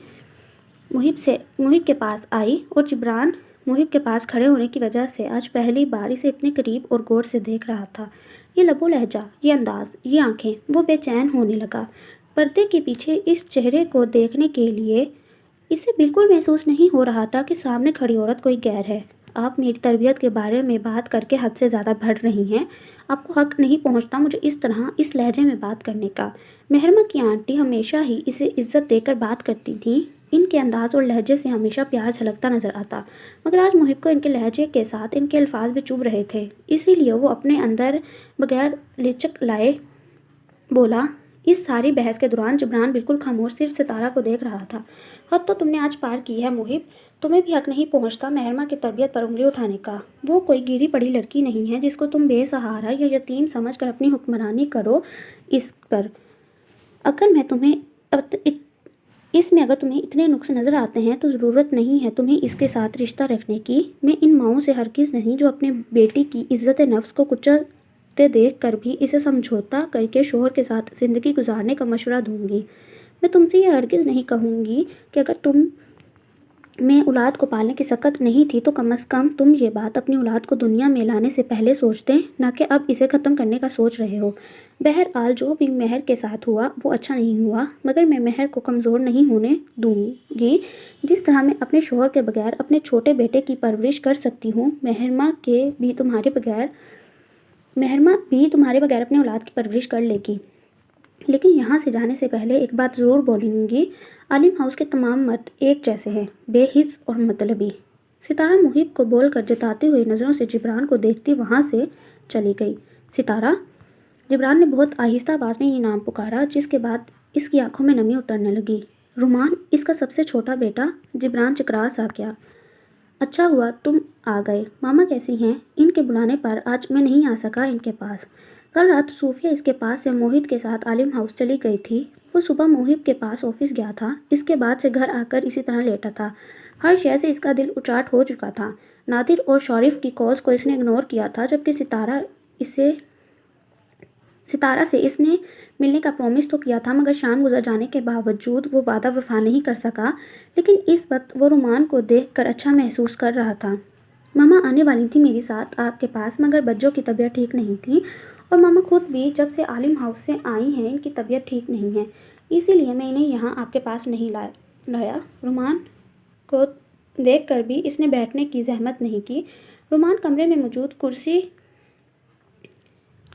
محب کے پاس آئی، اور جبران محب کے پاس کھڑے ہونے کی وجہ سے آج پہلی بار اسے اتنے قریب اور غور سے دیکھ رہا تھا۔ یہ لب و لہجہ، یہ انداز، یہ آنکھیں، وہ بے چین ہونے لگا۔ پردے کے پیچھے اس چہرے کو دیکھنے کے لیے اسے بالکل محسوس نہیں ہو رہا تھا کہ سامنے کھڑی عورت کوئی غیر ہے۔ آپ میری تربیت کے بارے میں بات کر کے حد سے زیادہ بڑھ رہی ہیں۔ آپ کو حق نہیں پہنچتا مجھے اس طرح اس لہجے میں بات کرنے کا۔ مہرمہ کی آنٹی ہمیشہ ہی اسے عزت دے کر بات کرتی تھیں، ان کے انداز اور لہجے سے ہمیشہ پیار جھلکتا نظر آتا، مگر آج محب کو ان کے لہجے کے ساتھ ان کے الفاظ بھی چبھ رہے تھے، اسی لیے وہ اپنے اندر بغیر لچک لائے بولا۔ اس ساری بحث کے دوران جبران بالکل خاموش صرف ستارہ کو دیکھ رہا تھا۔ حد تو تم نے آج پار کی ہے محب، تمہیں بھی حق نہیں پہنچتا مہرمہ کی تربیت پر انگلی اٹھانے کا۔ وہ کوئی گری پڑی لڑکی نہیں ہے جس کو تم بے سہارا یا یتیم سمجھ کر اپنی حکمرانی کرو اس پر۔ اگر تمہیں اتنے نقص نظر آتے ہیں تو ضرورت نہیں ہے تمہیں اس کے ساتھ رشتہ رکھنے کی۔ میں ان ماؤں سے ہرگز نہیں جو اپنے بیٹی کی عزت نفس کو کچلتے دیکھ کر بھی اسے سمجھوتا کر کے شوہر کے ساتھ زندگی گزارنے کا مشورہ دوں گی۔ میں تم سے یہ ہرگز نہیں کہوں گی کہ اگر تم میں اولاد کو پالنے کی سکت نہیں تھی تو کم از کم تم یہ بات اپنی اولاد کو دنیا میں لانے سے پہلے سوچتے، نہ کہ اب اسے ختم کرنے کا سوچ رہے ہو۔ بہرحال جو بھی مہر کے ساتھ ہوا وہ اچھا نہیں ہوا، مگر میں مہر کو کمزور نہیں ہونے دوں گی۔ جس طرح میں اپنے شوہر کے بغیر اپنے چھوٹے بیٹے کی پرورش کر سکتی ہوں، مہرمہ بھی تمہارے بغیر اپنے اولاد کی پرورش کر لے گی۔ لیکن یہاں سے جانے سے پہلے ایک بات ضرور بولوں گی، عالم ہاؤس کے تمام مرد ایک جیسے ہیں، بے حس اور مطلبی۔ ستارہ محب کو بول کر جتاتی ہوئی نظروں سے جبران کو دیکھتی وہاں سے چلی گئی۔ ستارہ! جبران نے بہت آہستہ آواز میں یہ نام پکارا، جس کے بعد اس کی آنکھوں میں نمی اترنے لگی۔ رومان، اس کا سب سے چھوٹا بیٹا۔ جبران چکرا سا گیا۔ اچھا ہوا تم آ گئے۔ ماما کیسی ہیں؟ ان کے بلانے پر آج میں نہیں آ سکا ان کے پاس۔ کل رات صوفیہ اس کے پاس سے موہت کے ساتھ عالم ہاؤس چلی گئی تھی۔ وہ صبح محب کے پاس آفس گیا تھا، اس کے بعد سے گھر آ کر اسی طرح لیٹا تھا۔ ہر شے سے اس کا دل اچاٹ ہو چکا تھا۔ نادر اور شارف کی کالز کو اس نے اگنور کیا تھا، جبکہ ستارہ سے اس نے ملنے کا پرومس تو کیا تھا، مگر شام گزر جانے کے باوجود وہ وعدہ وفا نہیں کر سکا۔ لیکن اس وقت وہ رومان کو دیکھ کر اچھا محسوس کر رہا تھا۔ ماما آنے والی تھی میری ساتھ آپ کے پاس، مگر بچوں کی طبیعت ٹھیک نہیں تھی، اور ماما خود بھی جب سے عالم ہاؤس سے آئی ہیں ان کی طبیعت ٹھیک نہیں ہے، اسی لیے میں انہیں یہاں آپ کے پاس نہیں لایا۔ رومان کو دیکھ کر بھی اس نے بیٹھنے کی زحمت نہیں کی۔ رومان کمرے میں موجود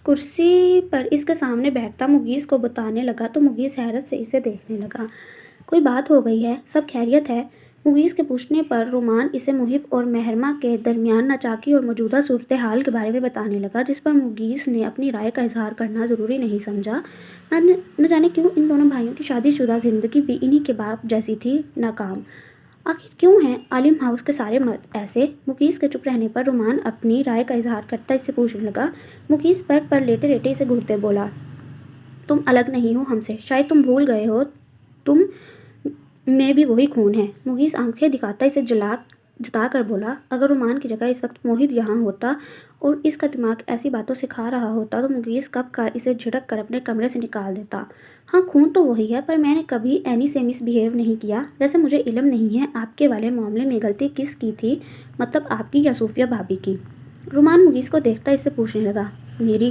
کرسی پر اس کے سامنے بیٹھتا مغیث کو بتانے لگا تو مغیث حیرت سے اسے دیکھنے لگا۔ کوئی بات ہو گئی ہے؟ سب خیریت ہے؟ مغیث کے پوچھنے پر رومان اسے محب اور مہرمہ کے درمیان ناچاکی اور موجودہ صورتحال کے بارے میں بتانے لگا، جس پر مغیث نے اپنی رائے کا اظہار کرنا ضروری نہیں سمجھا۔ نہ جانے کیوں ان دونوں بھائیوں کی شادی شدہ زندگی بھی انہی کے باپ جیسی تھی، ناکام۔ آخر کیوں ہیں عالم ہاؤس کے سارے مرد ایسے؟ مغیث کے چپ رہنے پر رومان اپنی رائے کا اظہار کرتا اس سے پوچھنے لگا۔ مغیث بیڈ پر لیٹے لیٹے اسے گھورتے بولا، تم الگ نہیں ہو ہم سے، شاید تم بھول گئے ہو تم میں بھی وہی خون ہے۔ مغیث آنکھیں دکھاتا اسے جتا کر بولا، اگر رومان کی جگہ اس وقت موہت یہاں ہوتا اور اس کا دماغ ایسی باتوں سکھا رہا ہوتا تو مغیث کب کا اسے جھڑک کر اپنے کمرے سے نکال دیتا۔ ہاں خون تو وہی ہے، پر میں نے کبھی اینی سے مس بہیو نہیں کیا۔ ویسے مجھے علم نہیں ہے آپ کے والے معاملے میں غلطی کس کی تھی، مطلب آپ کی یا صوفیہ بھابی کی؟ رومان مغیث کو دیکھتا اس سے پوچھنے لگا، میری؟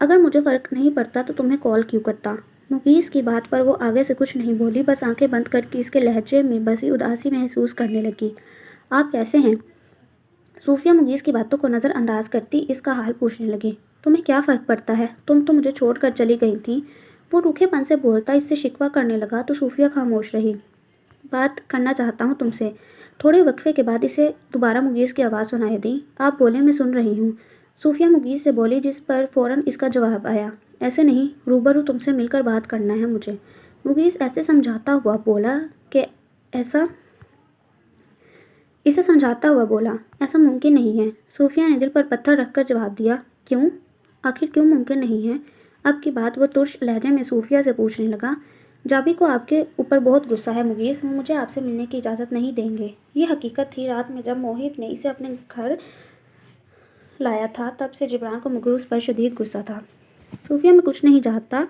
اگر مجھے فرق نہیں پڑتا تو تمہیں کال کیوں کرتا؟ مغیث کی بات پر وہ آگے سے کچھ نہیں بولی، بس آنکھیں بند کر کے اس کے لہجے میں بسی اداسی محسوس کرنے لگی۔ آپ کیسے ہیں؟ صوفیہ مغیث کی باتوں کو نظر انداز کرتی اس کا حال پوچھنے لگی۔ تمہیں کیا فرق پڑتا ہے؟ تم تو مجھے چھوڑ کر چلی گئی تھی۔ وہ روکھے پن سے بولتا اس سے شکوہ کرنے لگا تو صوفیہ خاموش رہی۔ بات کرنا چاہتا ہوں تم سے۔ تھوڑے وقفے کے بعد اسے دوبارہ مغیث کی آواز سنائی دی۔ آپ بولیں، میں سن رہی ہوں۔ صوفیہ مغیث سے بولی، جس پر فوراً اس کا جواب آیا۔ ایسے نہیں، روبرو تم سے مل کر بات کرنا ہے مجھے۔ مغیث اسے سمجھاتا ہوا بولا، ایسا ممکن نہیں ہے۔ صوفیہ نے دل پر پتھر رکھ کر جواب دیا، کیوں؟ آخر کیوں ممکن نہیں ہے؟ اب کی بات وہ ترش لہجے میں صوفیہ سے پوچھنے لگا۔ جابی کو آپ کے اوپر بہت غصہ ہے مغیث، وہ مجھے آپ سے ملنے کی اجازت نہیں دیں گے۔ یہ حقیقت تھی، رات میں جب موہب نے اسے اپنے گھر لایا تھا تب سے جبران کو مغروس پر شدید غصہ تھا۔ صوفیہ میں کچھ نہیں چاہتا،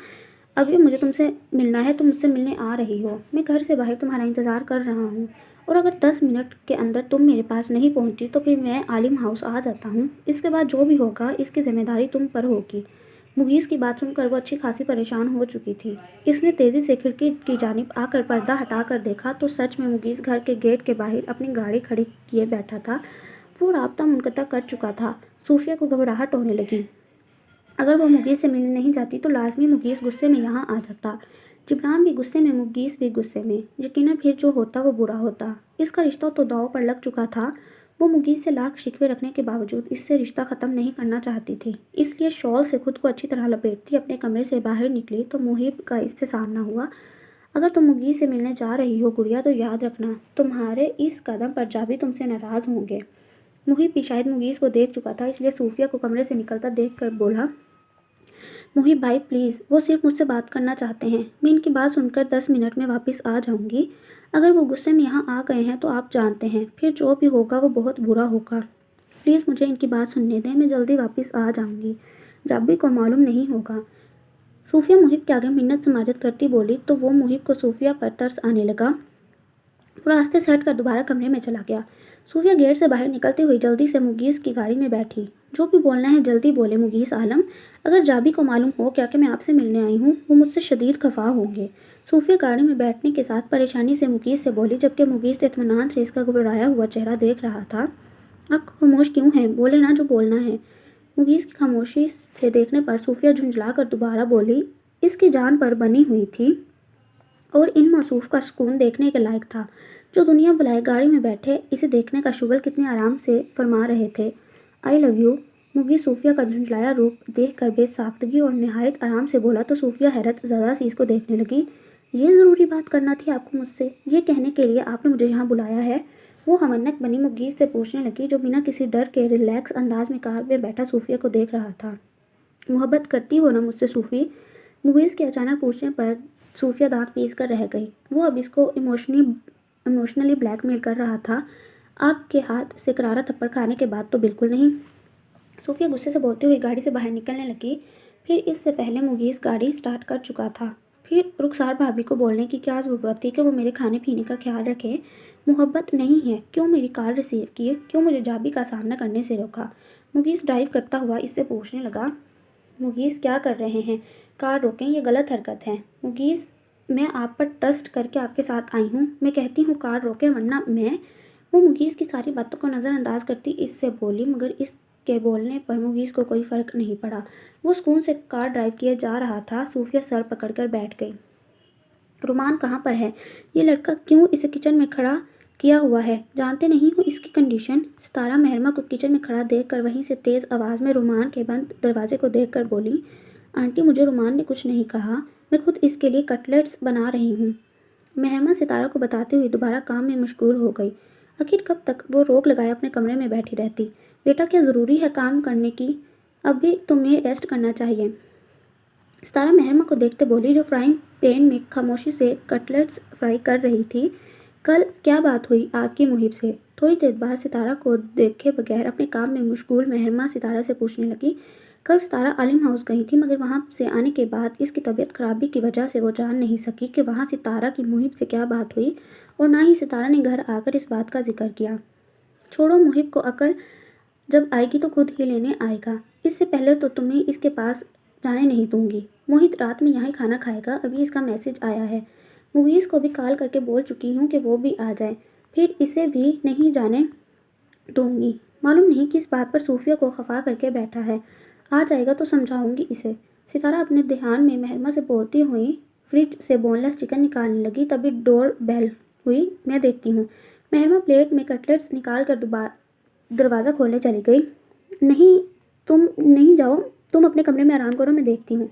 ابھی مجھے تم سے ملنا ہے، تم مجھ سے ملنے آ رہی ہو۔ میں گھر سے باہر تمہارا انتظار کر رہا ہوں، اور اگر 10 منٹ کے اندر تم میرے پاس نہیں پہنچی تو پھر میں عالم ہاؤس آ جاتا ہوں۔ اس کے بعد جو بھی ہوگا اس کی ذمہ داری تم پر ہوگی۔ مغیث کی بات سن کر وہ اچھی خاصی پریشان ہو چکی تھی۔ اس نے تیزی سے کھڑکی کی جانب آ کر پردہ ہٹا کر دیکھا تو سچ میں مغیث گھر کے گیٹ کے باہر اپنی گاڑی کھڑی کیے بیٹھا تھا۔ وہ رابطہ منقطع کر چکا تھا۔ صوفیہ کو گھبراہٹ ہونے لگی۔ اگر وہ مغیث سے ملنے نہیں جاتی تو لازمی مغیث غصے میں یہاں آ جاتا۔ جبران بھی غصے میں، مغیث بھی غصے میں، یقیناً پھر جو ہوتا وہ برا ہوتا۔ اس کا رشتہ تو داؤ پر لگ چکا تھا۔ وہ مغیث سے لاکھ شکوے رکھنے کے باوجود اس سے رشتہ ختم نہیں کرنا چاہتی تھی، اس لیے شال سے خود کو اچھی طرح لپیٹتی اپنے کمرے سے باہر نکلی تو موہب کا اس سے سامنا ہوا۔ اگر تم مغیث سے ملنے جا رہی ہو گڑیا تو یاد رکھنا تمہارے اس قدم پر جابی تم سے ناراض ہوں گے۔ موہب بھی شاید مغیث کو دیکھ چکا تھا، اس لیے صوفیہ کو کمرے سے نکلتا دیکھ کر بولا، موہب بھائی پلیز، وہ صرف مجھ سے بات کرنا چاہتے ہیں۔ میں ان کی بات سن کر 10 منٹ میں واپس آ جاؤں گی۔ اگر وہ غصے میں یہاں آ گئے ہیں تو آپ جانتے ہیں پھر جو بھی ہوگا وہ بہت برا ہوگا۔ پلیز مجھے ان کی بات سننے دیں، میں جلدی واپس آ جاؤں گی۔ جابی کو معلوم نہیں ہوگا۔ صوفیہ موہب کے آگے منت سماجت کرتی بولی تو وہ موہب کو صوفیہ پر ترس آنے لگا۔ وہ راستے سے ہٹ کر دوبارہ کمرے میں چلا گیا۔ صوفیہ گیٹ سے باہر نکلتے ہوئی جلدی سے مغیث کی گاڑی میں بیٹھی۔ جو بھی بولنا ہے جلدی بولے مغیث عالم، اگر جابی کو معلوم ہو کیا کہ میں آپ سے ملنے آئی ہوں وہ مجھ سے شدید خفا ہوں گے۔ صوفیہ گاڑی میں بیٹھنے کے ساتھ پریشانی سے مغیث سے بولی، جبکہ مغیث اطمینان سے اس کا گھبرایا ہوا چہرہ دیکھ رہا تھا۔ آپ خاموش کیوں ہیں؟ بولے نا جو بولنا ہے۔ مغیث کی خاموشی سے دیکھنے پر صوفیہ جھنجھلا کر دوبارہ بولی، اس کی جان پر بنی ہوئی تھی اور ان موصوف کا سکون دیکھنے کے لائق تھا۔ جو دنیا بلائے گاڑی میں بیٹھے اسے دیکھنے کا شغل کتنے آرام سے فرما رہے تھے۔ آئی لو یو۔ مغیث صوفیہ کا جھنجھلایا روپ دیکھ کر بے ساختگی اور نہایت آرام سے بولا تو صوفیہ حیرت زدہ سی اس کو دیکھنے لگی۔ یہ ضروری بات کرنا تھی آپ کو مجھ سے؟ یہ کہنے کے لیے آپ نے مجھے یہاں بلایا ہے؟ وہ ہمنک بنی مغیث سے پوچھنے لگی، جو بنا کسی ڈر کے ریلیکس انداز میں کار میں بیٹھا صوفیہ کو دیکھ رہا تھا۔ محبت کرتی ہو نا مجھ سے صوفی؟ مغیث کے اچانک پوچھنے پر صوفیہ دانت پیس کر رہ گئی۔ وہ اب اس کو ایموشنلی بلیک میل کر رہا تھا۔ آپ کے ہاتھ سے کرارا تھپڑ کھانے کے بعد تو بالکل نہیں۔ صوفیہ غصے سے بولتے ہوئے گاڑی سے باہر نکلنے لگی۔ پھر اس سے پہلے مغیث گاڑی سٹارٹ کر چکا تھا۔ پھر رخسار بھابھی کو بولنے کی کیا ضرورت تھی کہ وہ میرے کھانے پینے کا خیال رکھے؟ محبت نہیں ہے؟ کیوں میری کار ریسیو کی؟ کیوں مجھے جابی کا سامنا کرنے سے روکا؟ مغیث ڈرائیو کرتا ہوا اس سے پوچھنے لگا۔ مغیث کیا کر رہے ہیں؟ کار روکیں، یہ غلط حرکت ہے۔ مغیث میں آپ پر ٹرسٹ کر کے آپ کے ساتھ آئی ہوں، میں کہتی ہوں کار روکیں ورنہ میں۔ وہ مغیث کی ساری باتوں کو نظر انداز کرتی اس سے بولی، مگر اس کے بولنے پر مغیث کو کوئی فرق نہیں پڑا۔ وہ سکون سے کار ڈرائیو کیے جا رہا تھا۔ صوفیہ سر پکڑ کر بیٹھ گئی۔ رومان کہاں پر ہے؟ یہ لڑکا کیوں اسے کچن میں کھڑا کیا ہوا ہے؟ جانتے نہیں ہو اس کی کنڈیشن؟ ستارہ مہرمہ کو کچن میں کھڑا دیکھ کر وہیں سے تیز آواز میں رومان کے بند دروازے کو دیکھ کر بولی، آنٹی مجھے رومان نے کچھ نہیں کہا، میں خود اس کے لیے کٹلیٹس بنا رہی ہوں۔ مہرمہ ستارہ کو بتاتے ہوئے دوبارہ کام میں مشغول ہو گئی۔ آخر کب تک وہ روک لگائے اپنے کمرے میں بیٹھی رہتی؟ بیٹا کیا ضروری ہے کام کرنے کی؟ اب بھی تمہیں ریسٹ کرنا چاہیے۔ ستارہ مہرمہ کو دیکھتے بولی، جو فرائنگ پین میں خاموشی سے کٹلیٹس فرائی کر رہی تھی، کل کیا بات ہوئی آپ کی موہب سے؟ تھوڑی دیر بعد ستارہ کو دیکھے بغیر اپنے کام میں مشغول مہرمہ ستارہ سے پوچھنے لگی، کل ستارہ عالم ہاؤس گئی تھی مگر وہاں سے آنے کے بعد اس کی طبیعت خرابی کی وجہ سے وہ جان نہیں سکی کہ وہاں ستارہ کی موہب سے کیا بات ہوئی، اور نہ ہی ستارہ نے گھر آ کر اس بات کا ذکر کیا۔ چھوڑو، موہب کو عقل جب آئے گی تو خود ہی لینے آئے گا۔ اس سے پہلے تو تمہیں اس کے پاس جانے نہیں دوں گی۔ موہت رات میں یہاں ہی کھانا کھائے گا، ابھی اس کا میسج آیا ہے۔ موویز کو بھی کال کر کے بول چکی ہوں کہ وہ بھی آ جائے، پھر اسے بھی نہیں جانے دوں گی۔ معلوم نہیں کس بات پر صوفیہ کو خفا کر کے بیٹھا ہے، آ جائے گا تو سمجھاؤں گی اسے۔ ستارہ اپنے دھیان میں مہرما سے بولتی ہوئی فریج سے بون لیس چکن نکالنے لگی، تبھی ڈور بیل ہوئی۔ میں دیکھتی ہوں۔ مہرما پلیٹ میں کٹلیٹس نکال کر دروازہ کھولنے چلی گئی۔ نہیں تم نہیں جاؤ، تم اپنے کمرے میں آرام کرو، میں دیکھتی ہوں۔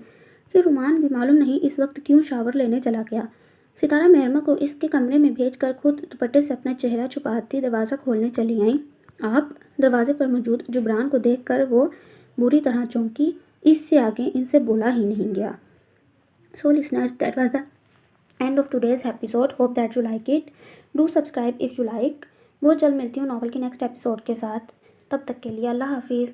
پھر رومان بھی معلوم نہیں اس وقت کیوں شاور لینے چلا گیا۔ ستارہ مہرما کو اس کے کمرے میں بھیج کر خود دوپٹے سے اپنا چہرہ چھپاتی دروازہ کھولنے چلی آئیں۔ آپ دروازے پر موجود جبران کو دیکھ کر وہ بری طرح چونکی۔ اس سے آگے ان سے بولا ہی نہیں گیا۔ So listeners, that was the end of today's episode. Hope that you like it. Do subscribe if you like. بہت جلد ملتی ہوں ناول کے نیکسٹ ایپیسوڈ کے ساتھ۔ تب تک کے لیے اللہ حافظ۔